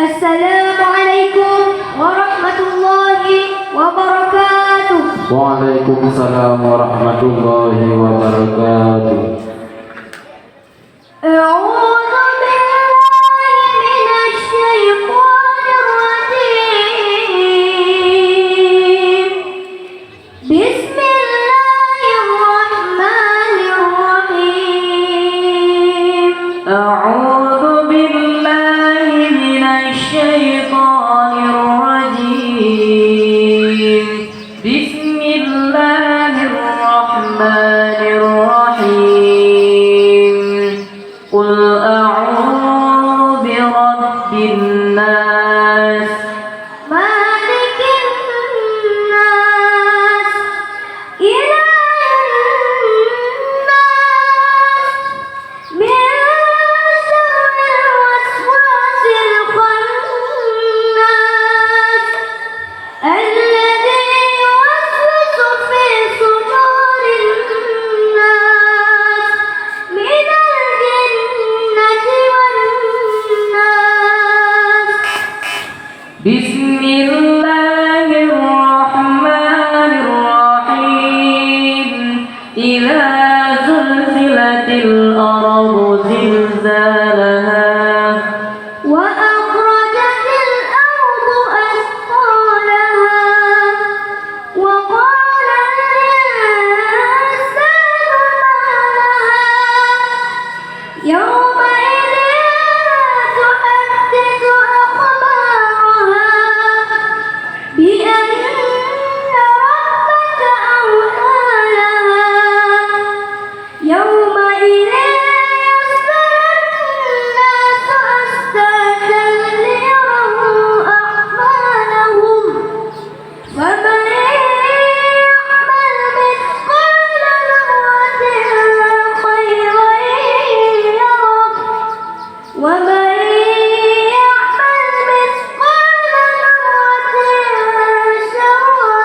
Assalamualaikum warahmatullahi wabarakatuh. Waalaikumsalam warahmatullahi wabarakatuh. A'udzu billahi minasy syaithanir rajim. Bismillahirrahmanirrahim. A'udzu billahi minasy syaithanir rajim. Bismillahirrahmanirrahim. Qul a'udzu birabbin nas, Malikin nas, ilahin nas, min syarril waswasil khannas, alladzi yuwaswisu fi sudurin nas, minal jinnati wan nas. Bismillahirrahmanirrahim. Idza zulzilatil ardu zilzalaha وأخرجت الأرض أثقالها وقال الإنسان ما لها يومئذ تحدث أخبارها بأن ربك أوحى لها يومئذ الناس أشتاتا ليروا أعمالهم فمن يعمل مثقال ذرة خيرا يره ومن يعمل مثقال ذرة شرا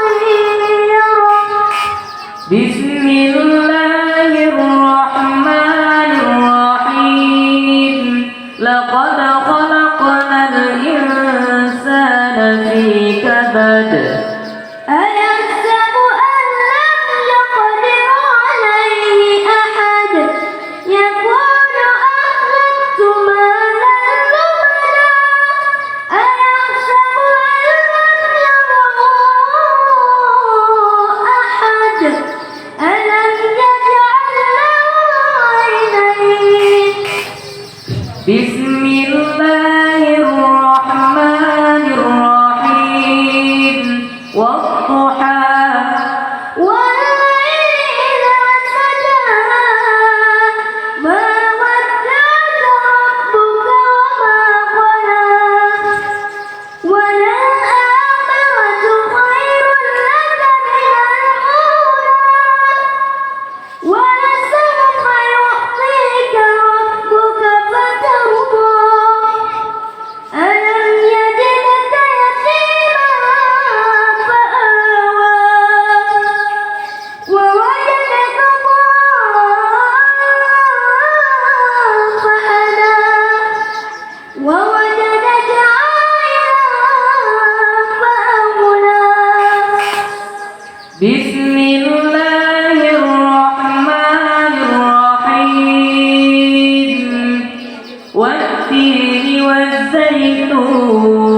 يره. Bismillahirrahmanirrahim. Laqad khalaqnal insana fi kabad. أيحسب أن لم يقدر عليه أحد يقول أهلكت مالا لبدا أيحسب أن لم يره أحد ألم يجعل له عينين. Bismillahirrahmanirrahim. Wadduha والليل إذا سجى ما ودعك ربك وما قلى وللآخرة خير لك من الأولى ولسوف يعطيك ربك فترضى ألم يجدك يتيما فآوى ووجدك ضالا فهدى ووجدك عائلا فأغنى. Bismillahirrahmanirrahim. Wat-tini waz-zaytun